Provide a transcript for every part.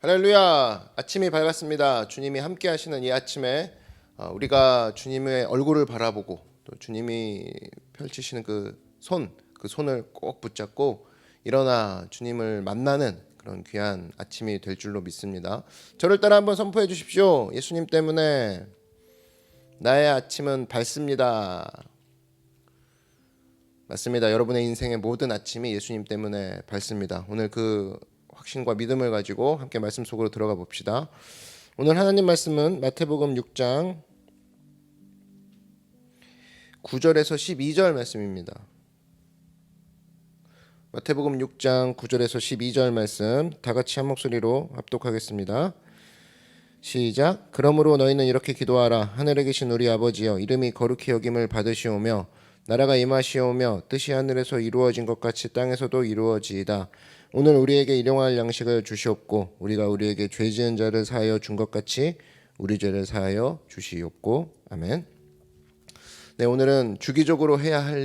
할렐루야. 아침이 밝았습니다. 주님이 함께 하시는 이 아침에 우리가 주님의 얼굴을 바라보고 또 주님이 펼치시는 그 손을 꼭 붙잡고 일어나 주님을 만나는 그런 귀한 아침이 될 줄로 믿습니다. 저를 따라 한번 선포해 주십시오. 예수님 때문에 나의 아침은 밝습니다. 맞습니다. 여러분의 인생의 모든 아침이 예수님 때문에 밝습니다. 오늘 그 확신과 믿음을 가지고 함께 말씀 속으로 들어가 봅시다. 오늘 하나님 말씀은 마태복음 6장 9절에서 12절 말씀입니다. 마태복음 6장 9절에서 12절 말씀 다 같이 한 목소리로 합독하겠습니다. 시작. 그러므로 너희는 이렇게 기도하라. 하늘에 계신 우리 아버지여, 이름이 거룩히 여김을 받으시오며 나라가 임하시오며 뜻이 하늘에서 이루어진 것 같이 땅에서도 이루어지이다. 오늘 우리에게 일용할 양식을 주시옵고 우리가 우리에게 죄 지은 자를 사하여 준 것 같이 우리 죄를 사하여 주시옵고. 아멘. 네, 오늘은 주기적으로 해야 할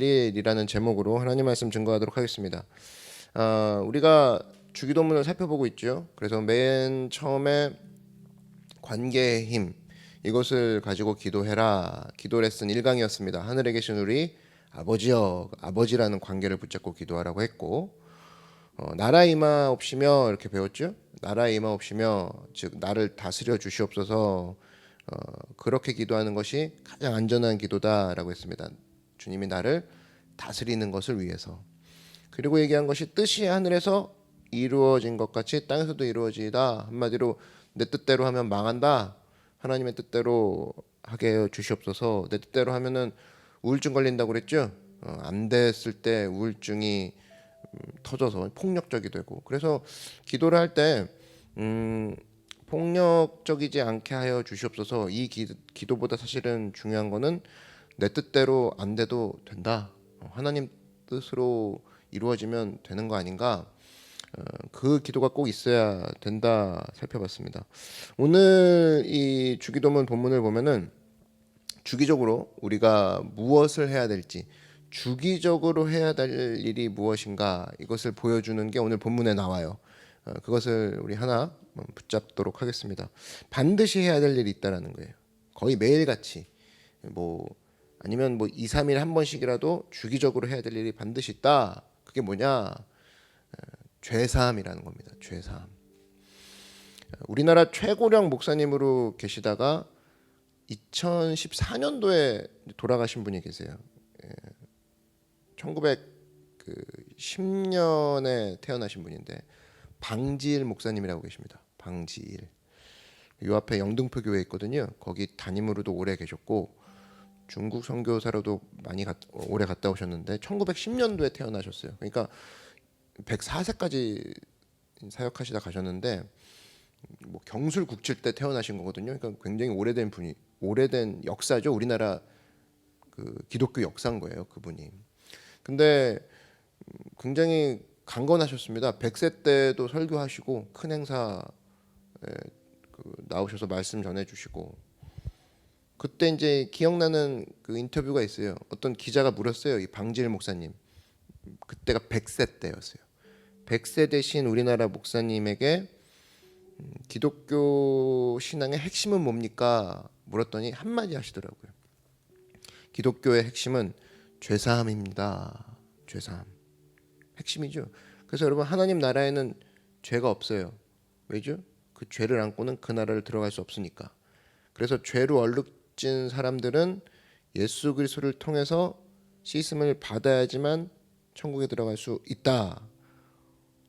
일이라는 제목으로 하나님 말씀 증거하도록 하겠습니다. 우리가 주기도문을 살펴보고 있죠. 그래서 맨 처음에 관계의 힘, 이것을 가지고 기도해라. 기도 레슨 1강이었습니다. 하늘에 계신 우리 아버지여, 아버지라는 관계를 붙잡고 기도하라고 했고, 나라 임하옵시며 이렇게 배웠죠. 나라 임하옵시며, 즉 나를 다스려 주시옵소서. 그렇게 기도하는 것이 가장 안전한 기도다라고 했습니다. 주님이 나를 다스리는 것을 위해서. 그리고 얘기한 것이 뜻이 하늘에서 이루어진 것 같이 땅에서도 이루어지이다. 한마디로 내 뜻대로 하면 망한다. 하나님의 뜻대로 하게 해 주시옵소서. 내 뜻대로 하면은 우울증 걸린다고 그랬죠. 안 됐을 때 우울증이 터져서 폭력적이 되고, 그래서 기도를 할 때 폭력적이지 않게 하여 주시옵소서. 이 기도보다 사실은 중요한 거는 내 뜻대로 안 돼도 된다. 하나님 뜻으로 이루어지면 되는 거 아닌가? 그 기도가 꼭 있어야 된다 살펴봤습니다. 오늘 이 주기도문 본문을 보면은 주기적으로 우리가 무엇을 해야 될지, 주기적으로 해야 될 일이 무엇인가, 이것을 보여주는 게 오늘 본문에 나와요. 그것을 우리 하나 붙잡도록 하겠습니다. 반드시 해야 될 일이 있다라는 거예요. 거의 매일같이 아니면 2, 3일 한 번씩이라도 주기적으로 해야 될 일이 반드시 있다. 그게 뭐냐? 죄사함이라는 겁니다. 죄사함. 우리나라 최고령 목사님으로 계시다가 2014년도에 돌아가신 분이 계세요. 1910년에 태어나신 분인데 방지일 목사님이라고 계십니다. 방지일. 요 앞에 영등포 교회 있거든요. 거기 담임으로도 오래 계셨고 중국 선교사로도 오래 갔다 오셨는데 1910년도에 태어나셨어요. 그러니까 104세까지 사역하시다 가셨는데 경술 국칠 때 태어나신 거거든요. 그러니까 굉장히 오래된 역사죠. 우리나라 그 기독교 역사인 거예요, 그분이. 근데 굉장히 강건하셨습니다. 100세 때도 설교하시고 큰 행사에 나오셔서 말씀 전해주시고, 그때 이제 기억나는 그 인터뷰가 있어요. 어떤 기자가 물었어요. 이 방지일 목사님, 그때가 100세 때였어요. 100세 되신 우리나라 목사님에게 기독교 신앙의 핵심은 뭡니까? 물었더니 한마디 하시더라고요. 기독교의 핵심은 죄사함입니다. 죄사함. 핵심이죠. 그래서 여러분, 하나님 나라에는 죄가 없어요. 왜죠? 그 죄를 안고는 그 나라를 들어갈 수 없으니까. 그래서 죄로 얼룩진 사람들은 예수 그리스도를 통해서 씻음을 받아야지만 천국에 들어갈 수 있다.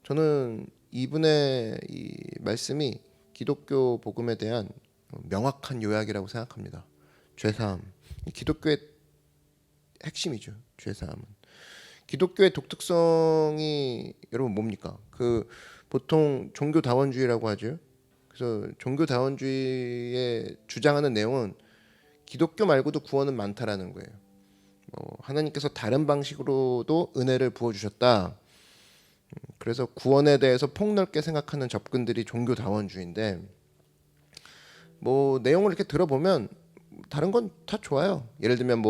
저는 이분의 이 말씀이 기독교 복음에 대한 명확한 요약이라고 생각합니다. 죄사함, 기독교의 핵심이죠. 죄사함은. 기독교의 독특성이 여러분 뭡니까? 보통 종교다원주의라고 하죠. 그래서 종교다원주의에 주장하는 내용은 기독교 말고도 구원은 많다라는 거예요. 하나님께서 다른 방식으로도 은혜를 부어주셨다. 그래서 구원에 대해서 폭넓게 생각하는 접근들이 종교다원주의인데, 내용을 이렇게 들어보면 다른 건 다 좋아요. 예를 들면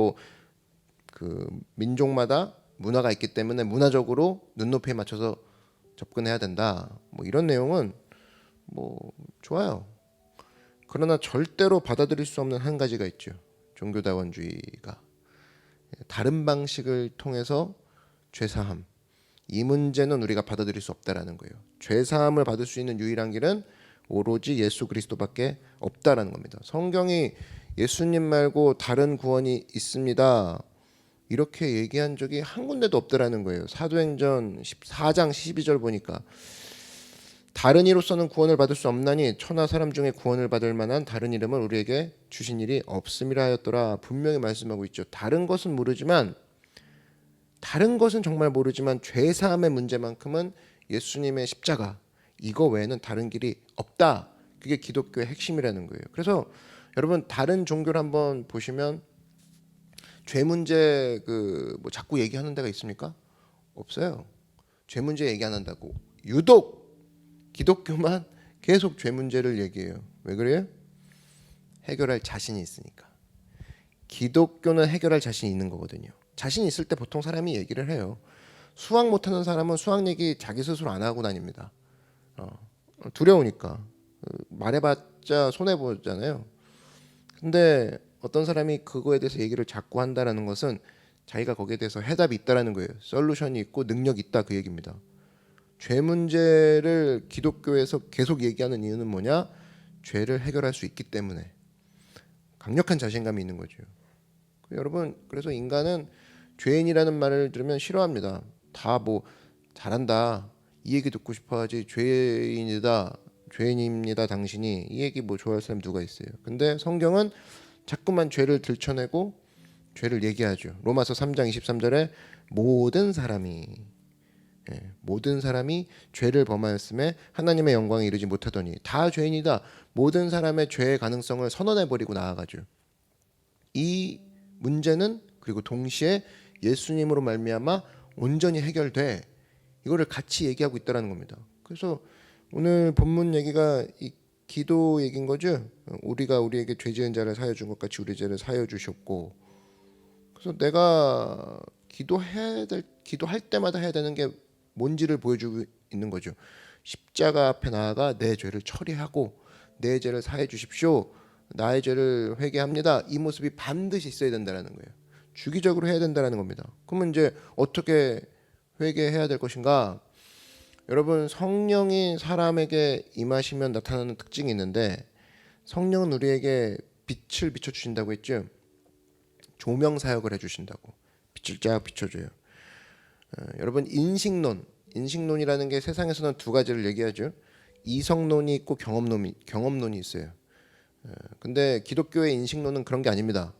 그 민족마다 문화가 있기 때문에 문화적으로 눈높이에 맞춰서 접근해야 된다. 뭐 이런 내용은 뭐 좋아요. 그러나 절대로 받아들일 수 없는 한 가지가 있죠. 종교다원주의가 다른 방식을 통해서 죄사함. 이 문제는 우리가 받아들일 수 없다라는 거예요. 죄사함을 받을 수 있는 유일한 길은 오로지 예수 그리스도밖에 없다라는 겁니다. 성경이 예수님 말고 다른 구원이 있습니다. 이렇게 얘기한 적이 한 군데도 없더라는 거예요. 사도행전 14장 12절 보니까 다른 이로서는 구원을 받을 수 없나니 천하 사람 중에 구원을 받을 만한 다른 이름을 우리에게 주신 일이 없음이라 하였더라. 분명히 말씀하고 있죠. 다른 것은 정말 모르지만 죄사함의 문제만큼은 예수님의 십자가 이거 외에는 다른 길이 없다. 그게 기독교의 핵심이라는 거예요. 그래서 여러분 다른 종교를 한번 보시면 죄 문제 뭐 자꾸 얘기하는 데가 있습니까? 없어요. 죄 문제 얘기 안 한다고. 유독 기독교만 계속 죄 문제를 얘기해요. 왜 그래요? 해결할 자신이 있으니까. 기독교는 해결할 자신이 있는 거거든요. 자신 있을 때 보통 사람이 얘기를 해요. 수학 못하는 사람은 수학 얘기 자기 스스로 안 하고 다닙니다. 두려우니까. 말해봤자 손해 보잖아요. 근데 어떤 사람이 그거에 대해서 얘기를 자꾸 한다라는 것은 자기가 거기에 대해서 해답이 있다라는 거예요. 솔루션이 있고 능력이 있다 그 얘기입니다. 죄 문제를 기독교에서 계속 얘기하는 이유는 뭐냐? 죄를 해결할 수 있기 때문에 강력한 자신감이 있는 거죠. 여러분 그래서 인간은 죄인이라는 말을 들으면 싫어합니다. 다 뭐 잘한다 이 얘기 듣고 싶어하지 죄인입니다 당신이 이 얘기 뭐 좋아할 사람 누가 있어요. 근데 성경은 자꾸만 죄를 들춰내고 죄를 얘기하죠. 로마서 3장 23절에 모든 사람이 죄를 범하였음에 하나님의 영광에 이르지 못하더니 다 죄인이다. 모든 사람의 죄의 가능성을 선언해버리고 나아가죠. 이 문제는 그리고 동시에 예수님으로 말미암아 온전히 해결돼. 이거를 같이 얘기하고 있다는 겁니다. 그래서 오늘 본문 얘기가 이 기도 얘기인 거죠. 우리가 우리에게 죄 지은 자를 사하여 준 것 같이 우리 죄를 사하여 주셨고. 그래서 내가 기도할 때마다 해야 되는 게 뭔지를 보여주고 있는 거죠. 십자가 앞에 나아가 내 죄를 처리하고 내 죄를 사해 주십시오. 나의 죄를 회개합니다. 이 모습이 반드시 있어야 된다는 거예요. 주기적으로 해야 된다는 겁니다. 그러면 이제 어떻게 회개해야 될 것인가? 여러분 성령이 사람에게 임하시면 나타나는 특징이 있는데 성령은 우리에게 빛을 비춰주신다고 했죠. 조명 사역을 해주신다고. 빛을 쫙 비춰줘요. 여러분 인식론이라는 게 세상에서는 두 가지를 얘기하죠. 이성론이 있고 경험론이 있어요. 근데 기독교의 인식론은 그런 게 아닙니다.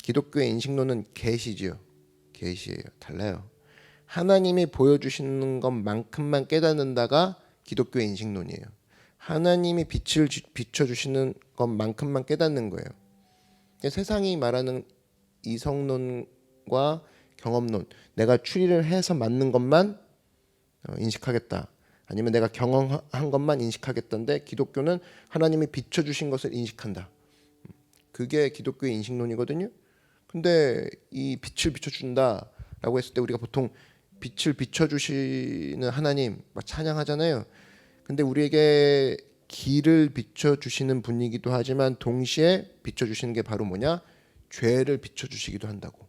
기독교의 인식론은 계시지요. 계시예요. 달라요. 하나님이 보여주시는 것만큼만 깨닫는다가 기독교의 인식론이에요. 하나님이 빛을 비춰주시는 것만큼만 깨닫는 거예요. 세상이 말하는 이성론과 경험론, 내가 추리를 해서 맞는 것만 인식하겠다. 아니면 내가 경험한 것만 인식하겠다는데 기독교는 하나님이 비춰주신 것을 인식한다. 그게 기독교의 인식론이거든요. 근데 이 빛을 비춰준다라고 했을 때 우리가 보통 빛을 비춰주시는 하나님 막 찬양하잖아요. 근데 우리에게 길을 비춰주시는 분이기도 하지만 동시에 비춰주시는 게 바로 뭐냐? 죄를 비춰주시기도 한다고.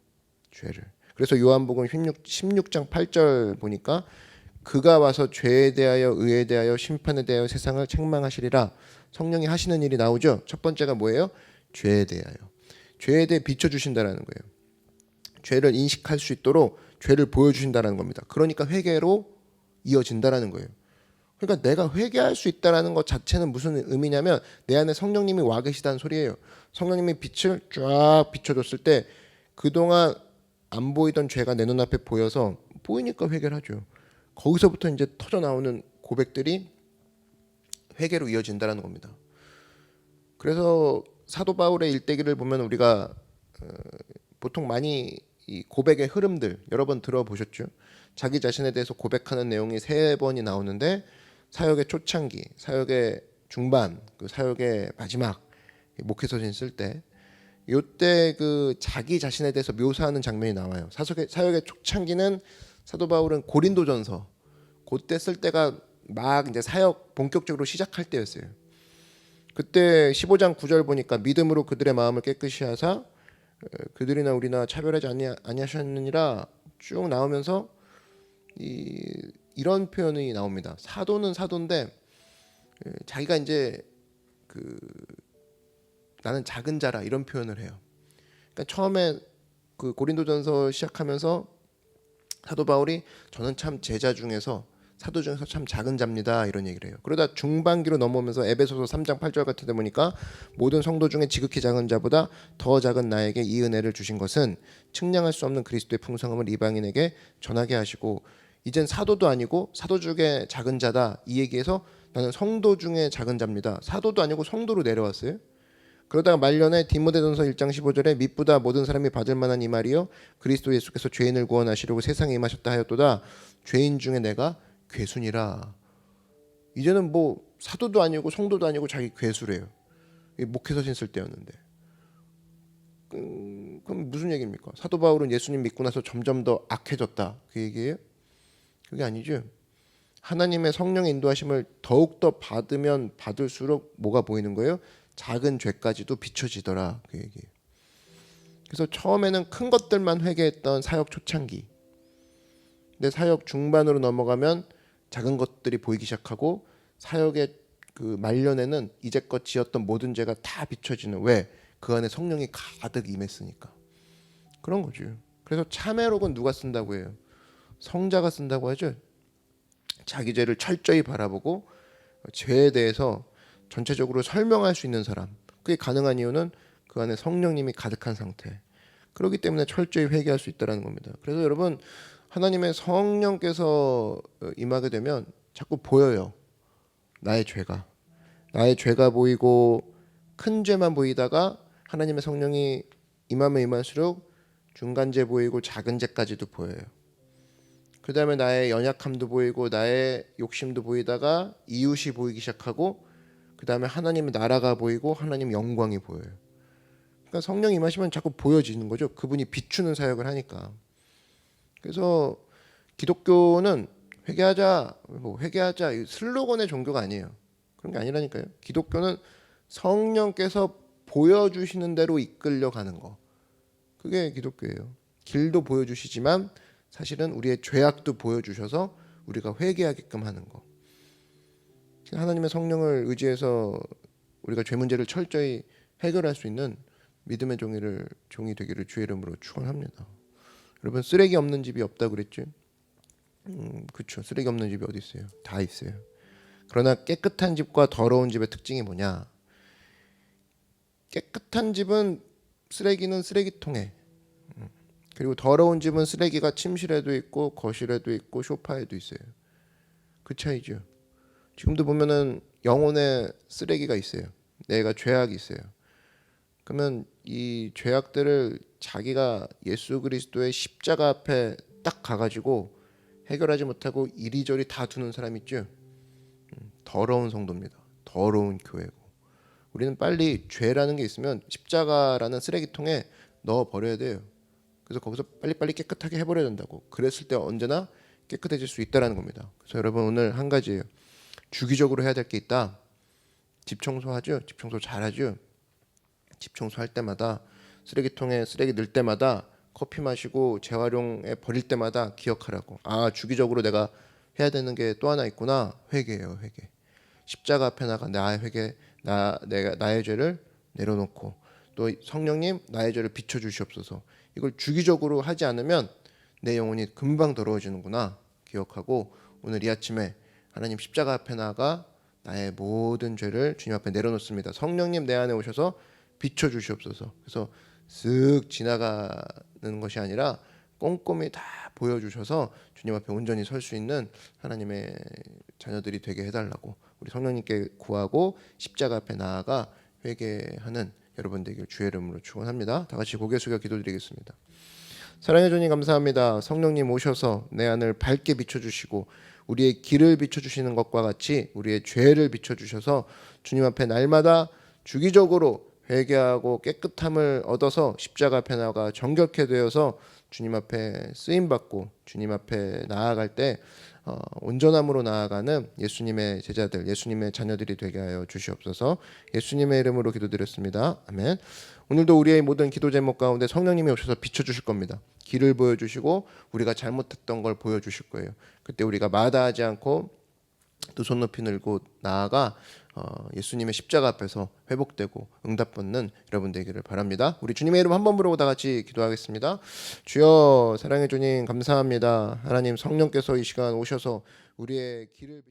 죄를. 그래서 요한복음 16장 8절 보니까 그가 와서 죄에 대하여 의에 대하여 심판에 대하여 세상을 책망하시리라. 성령이 하시는 일이 나오죠. 첫 번째가 뭐예요? 죄에 대하여. 죄에 대해 비춰주신다라는 거예요. 죄를 인식할 수 있도록 죄를 보여주신다는 겁니다. 그러니까 회개로 이어진다라는 거예요. 그러니까 내가 회개할 수 있다라는 것 자체는 무슨 의미냐면 내 안에 성령님이 와 계시다는 소리예요. 성령님이 빛을 쫙 비춰줬을 때 그동안 안 보이던 죄가 내 눈앞에 보여서 보이니까 회개를 하죠. 거기서부터 이제 터져 나오는 고백들이 회개로 이어진다라는 겁니다. 그래서 사도 바울의 일대기를 보면 우리가 보통 많이 이 고백의 흐름들 여러 번 들어보셨죠? 자기 자신에 대해서 고백하는 내용이 3번이 나오는데 사역의 초창기, 사역의 중반, 그 사역의 마지막 목회서신 쓸 때 이때 그 자기 자신에 대해서 묘사하는 장면이 나와요. 사역의 초창기는 사도 바울은 고린도전서 그때 쓸 때가 막 이제 사역 본격적으로 시작할 때였어요. 그때 15장 9절 보니까 믿음으로 그들의 마음을 깨끗이 하사 그들이나 우리나 차별하지 아니하셨느니라 쭉 나오면서 이런 표현이 나옵니다. 사도는 사도인데 자기가 이제 그 나는 작은 자라 이런 표현을 해요. 그러니까 처음에 그 고린도전서 시작하면서 사도 바울이 저는 참 제자 중에서 사도 중에서 참 작은 자입니다 이런 얘기를 해요. 그러다 중반기로 넘어오면서 에베소서 3장 8절 같은 데 보니까 모든 성도 중에 지극히 작은 자보다 더 작은 나에게 이 은혜를 주신 것은 측량할 수 없는 그리스도의 풍성함을 이방인에게 전하게 하시고 이젠 사도도 아니고 사도 중에 작은 자다 이 얘기에서 나는 성도 중에 작은 자입니다. 사도도 아니고 성도로 내려왔어요. 그러다가 말년에 디모데전서 1장 15절에 mit보다 모든 사람이 받을 만한 이 말이요 그리스도 예수께서 죄인을 구원하시려고 세상에 임하셨다 하였도다 죄인 중에 내가 괴순이라. 이제는 뭐 사도도 아니고 성도도 아니고 자기 괴수래요. 목회서신 쓸 때였는데. 그럼 무슨 얘기입니까? 사도 바울은 예수님 믿고 나서 점점 더 악해졌다 그 얘기예요? 그게 아니죠. 하나님의 성령의 인도하심을 더욱더 받으면 받을수록 뭐가 보이는 거예요? 작은 죄까지도 비춰지더라 그 얘기예요. 그래서 처음에는 큰 것들만 회개했던 사역 초창기, 근데 사역 중반으로 넘어가면 작은 것들이 보이기 시작하고 사역의 그 말년에는 이제껏 지었던 모든 죄가 다 비춰지는, 왜? 그 안에 성령이 가득 임했으니까. 그런 거죠. 그래서 참회록은 누가 쓴다고 해요? 성자가 쓴다고 하죠. 자기 죄를 철저히 바라보고 죄에 대해서 전체적으로 설명할 수 있는 사람. 그게 가능한 이유는 그 안에 성령님이 가득한 상태. 그렇기 때문에 철저히 회개할 수 있다는 겁니다. 그래서 여러분 하나님의 성령께서 임하게 되면 자꾸 보여요. 나의 죄가 보이고 큰 죄만 보이다가 하나님의 성령이 임하면 임할수록 중간죄 보이고 작은 죄까지도 보여요. 그 다음에 나의 연약함도 보이고 나의 욕심도 보이다가 이웃이 보이기 시작하고 그 다음에 하나님의 나라가 보이고 하나님 영광이 보여요. 그러니까 성령 임하시면 자꾸 보여지는 거죠. 그분이 비추는 사역을 하니까. 그래서 기독교는 회개하자, 회개하자 슬로건의 종교가 아니에요. 그런 게 아니라니까요. 기독교는 성령께서 보여주시는 대로 이끌려 가는 거. 그게 기독교예요. 길도 보여주시지만 사실은 우리의 죄악도 보여주셔서 우리가 회개하게끔 하는 거. 하나님의 성령을 의지해서 우리가 죄 문제를 철저히 해결할 수 있는 믿음의 종이 되기를 주의 이름으로 축원합니다. 여러분 쓰레기 없는 집이 없다 그랬죠? 그렇죠. 쓰레기 없는 집이 어디 있어요? 다 있어요. 그러나 깨끗한 집과 더러운 집의 특징이 뭐냐? 깨끗한 집은 쓰레기는 쓰레기통에, 그리고 더러운 집은 쓰레기가 침실에도 있고 거실에도 있고 소파에도 있어요. 그 차이죠. 지금도 보면은 영혼에 쓰레기가 있어요. 내가 죄악이 있어요. 그러면 이 죄악들을 자기가 예수 그리스도의 십자가 앞에 딱 가가지고 해결하지 못하고 이리저리 다 두는 사람 있죠. 더러운 성도입니다. 더러운 교회고. 우리는 빨리 죄라는 게 있으면 십자가라는 쓰레기통에 넣어 버려야 돼요. 그래서 거기서 빨리빨리 깨끗하게 해버려야 된다고. 그랬을 때 언제나 깨끗해질 수 있다라는 겁니다. 그래서 여러분 오늘 한 가지예요. 주기적으로 해야 될 게 있다. 집 청소하죠. 집 청소 잘하죠. 집 청소할 때마다 쓰레기통에 쓰레기 넣을 때마다 커피 마시고 재활용에 버릴 때마다 기억하라고. 아, 주기적으로 내가 해야 되는 게 또 하나 있구나. 회개예요, 회개. 십자가 앞에 나가 나의 회개, 내가 나의 죄를 내려놓고 또 성령님 나의 죄를 비춰 주시옵소서. 이걸 주기적으로 하지 않으면 내 영혼이 금방 더러워지는구나 기억하고 오늘 이 아침에 하나님 십자가 앞에 나가 나의 모든 죄를 주님 앞에 내려놓습니다. 성령님 내 안에 오셔서 비춰 주시옵소서. 그래서 쓱 지나가는 것이 아니라 꼼꼼히 다 보여주셔서 주님 앞에 온전히 설 수 있는 하나님의 자녀들이 되게 해달라고 우리 성령님께 구하고 십자가 앞에 나아가 회개하는 여러분 되길 주의 이름으로 축원합니다. 다 같이 고개 숙여 기도드리겠습니다. 사랑해 주님 감사합니다. 성령님 오셔서 내 안을 밝게 비춰주시고 우리의 길을 비춰주시는 것과 같이 우리의 죄를 비춰주셔서 주님 앞에 날마다 주기적으로 회개하고 깨끗함을 얻어서 십자가 앞에 나가 정결케 되어서 주님 앞에 쓰임받고 주님 앞에 나아갈 때 온전함으로 나아가는 예수님의 제자들, 예수님의 자녀들이 되게 하여 주시옵소서. 예수님의 이름으로 기도드렸습니다. 아멘. 오늘도 우리의 모든 기도 제목 가운데 성령님이 오셔서 비춰주실 겁니다. 길을 보여주시고 우리가 잘못했던 걸 보여주실 거예요. 그때 우리가 마다하지 않고 두 손 높이 들고 나아가 예수님의 십자가 앞에서 회복되고 응답받는 여러분 되기를 바랍니다. 우리 주님의 이름 한번 부르고 다 같이 기도하겠습니다. 주여, 사랑의 주님 감사합니다. 하나님, 성령께서 이 시간 오셔서 우리의 길을